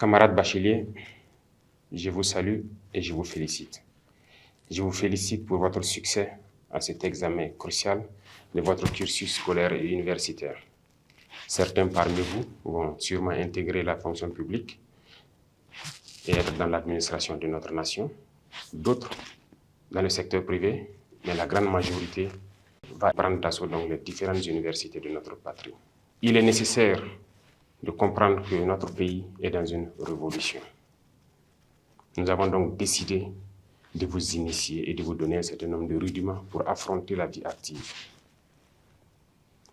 Camarades bacheliers, je vous salue et je vous félicite. Je vous félicite pour votre succès à cet examen crucial de votre cursus scolaire et universitaire. Certains parmi vous vont sûrement intégrer la fonction publique et être dans l'administration de notre nation, d'autres dans le secteur privé, mais la grande majorité va prendre d'assaut dans les différentes universités de notre patrie. Il est nécessaire de comprendre que notre pays est dans une révolution. Nous avons donc décidé de vous initier et de vous donner un certain nombre de rudiments pour affronter la vie active.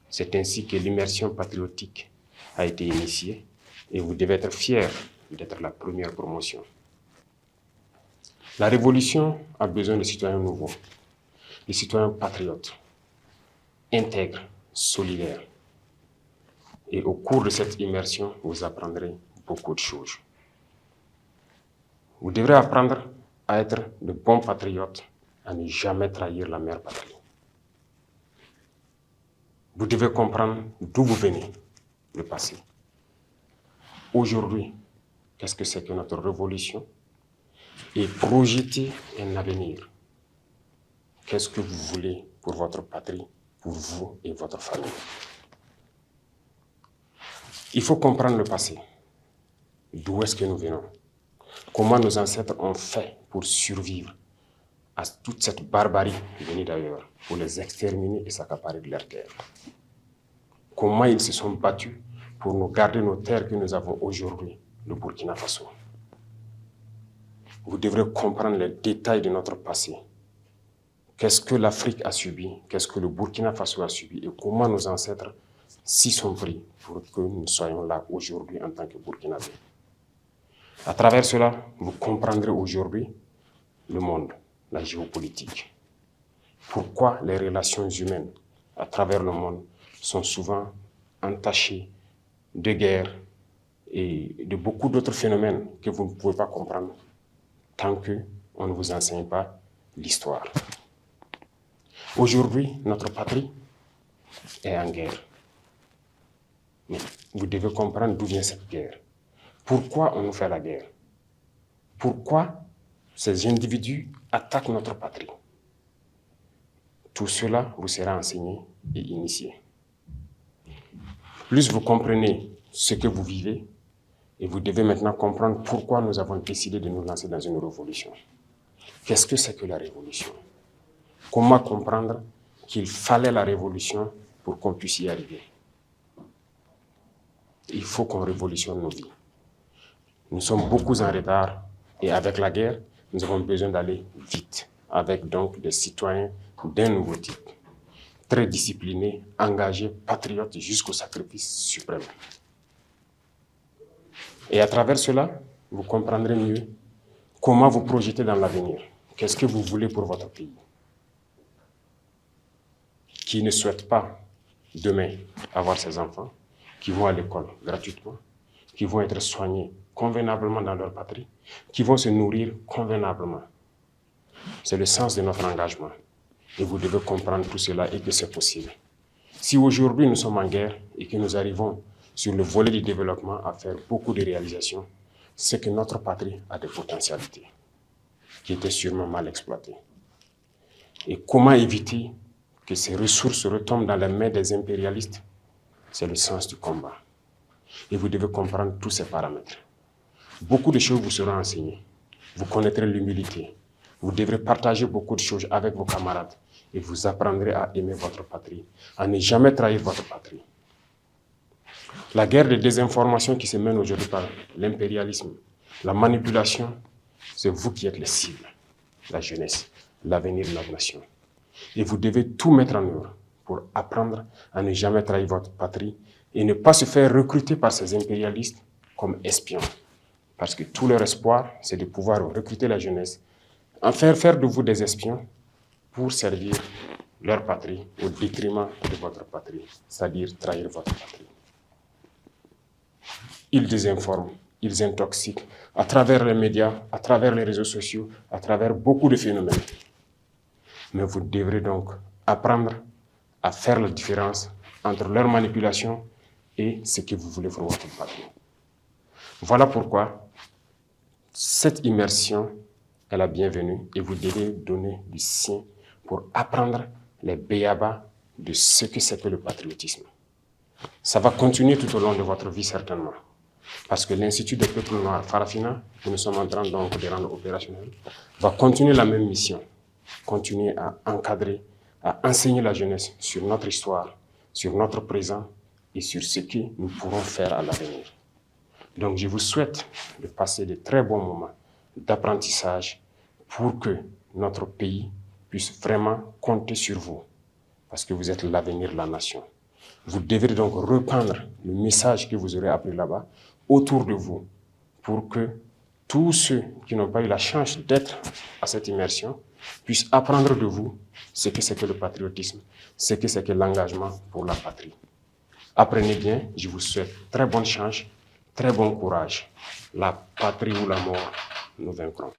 C'est ainsi que l'immersion patriotique a été initiée et vous devez être fiers d'être la première promotion. La révolution a besoin de citoyens nouveaux, de citoyens patriotes, intègres, solidaires. Et au cours de cette immersion, vous apprendrez beaucoup de choses. Vous devrez apprendre à être de bons patriotes, à ne jamais trahir la mère patrie. Vous devez comprendre d'où vous venez, le passé. Aujourd'hui, qu'est-ce que c'est que notre révolution? Et projeter un avenir. Qu'est-ce que vous voulez pour votre patrie, pour vous et votre famille? Il faut comprendre le passé. D'où est-ce que nous venons? Comment nos ancêtres ont fait pour survivre à toute cette barbarie venue d'ailleurs, pour les exterminer et s'accaparer de leurs terres? Comment ils se sont battus pour nous garder nos terres que nous avons aujourd'hui, le Burkina Faso? Vous devrez comprendre les détails de notre passé. Qu'est-ce que l'Afrique a subi? Qu'est-ce que le Burkina Faso a subi? Et comment nos ancêtres s'y sont pris pour que nous soyons là aujourd'hui en tant que Burkinabés? À travers cela, vous comprendrez aujourd'hui le monde, la géopolitique. Pourquoi les relations humaines à travers le monde sont souvent entachées de guerres et de beaucoup d'autres phénomènes que vous ne pouvez pas comprendre tant qu'on ne vous enseigne pas l'histoire. Aujourd'hui, notre patrie est en guerre. Mais vous devez comprendre d'où vient cette guerre. Pourquoi on nous fait la guerre? Pourquoi ces individus attaquent notre patrie? Tout cela vous sera enseigné et initié. Plus vous comprenez ce que vous vivez, et vous devez maintenant comprendre pourquoi nous avons décidé de nous lancer dans une révolution. Qu'est-ce que c'est que la révolution? Comment comprendre qu'il fallait la révolution pour qu'on puisse y arriver? Il faut qu'on révolutionne nos vies. Nous sommes beaucoup en retard et avec la guerre, nous avons besoin d'aller vite, avec donc des citoyens d'un nouveau type, très disciplinés, engagés, patriotes jusqu'au sacrifice suprême. Et à travers cela, vous comprendrez mieux comment vous projeter dans l'avenir. Qu'est-ce que vous voulez pour votre pays? Qui ne souhaite pas demain avoir ses enfants, qui vont à l'école gratuitement, qui vont être soignés convenablement dans leur patrie, qui vont se nourrir convenablement. C'est le sens de notre engagement. Et vous devez comprendre tout cela et que c'est possible. Si aujourd'hui nous sommes en guerre et que nous arrivons sur le volet du développement à faire beaucoup de réalisations, c'est que notre patrie a des potentialités qui étaient sûrement mal exploitées. Et comment éviter que ces ressources retombent dans les mains des impérialistes? C'est le sens du combat. Et vous devez comprendre tous ces paramètres. Beaucoup de choses vous seront enseignées. Vous connaîtrez l'humilité. Vous devrez partager beaucoup de choses avec vos camarades. Et vous apprendrez à aimer votre patrie, à ne jamais trahir votre patrie. La guerre de désinformation qui se mène aujourd'hui par l'impérialisme, la manipulation, c'est vous qui êtes les cibles, la jeunesse, l'avenir de notre nation. Et vous devez tout mettre en œuvre pour apprendre à ne jamais trahir votre patrie et ne pas se faire recruter par ces impérialistes comme espions. Parce que tout leur espoir, c'est de pouvoir recruter la jeunesse, en faire de vous des espions pour servir leur patrie au détriment de votre patrie, c'est-à-dire trahir votre patrie. Ils désinforment, ils intoxiquent à travers les médias, à travers les réseaux sociaux, à travers beaucoup de phénomènes. Mais vous devrez donc apprendre à faire la différence entre leur manipulation et ce que vous voulez pour votre patrie. Voilà pourquoi cette immersion est la bienvenue et vous devez donner du sien pour apprendre les béabas de ce que c'est que le patriotisme. Ça va continuer tout au long de votre vie certainement. Parce que l'Institut des peuples noirs, Farafina, que nous sommes en train donc de rendre opérationnel, va continuer la même mission. Continuer à encadrer, à enseigner la jeunesse sur notre histoire, sur notre présent et sur ce que nous pourrons faire à l'avenir. Donc je vous souhaite de passer de très bons moments d'apprentissage pour que notre pays puisse vraiment compter sur vous, parce que vous êtes l'avenir de la nation. Vous devrez donc reprendre le message que vous aurez appris là-bas autour de vous pour que tous ceux qui n'ont pas eu la chance d'être à cette immersion puissent apprendre de vous ce que c'est que le patriotisme, ce que c'est que l'engagement pour la patrie. Apprenez bien, je vous souhaite très bonne chance, très bon courage. La patrie ou la mort, nous vaincrons.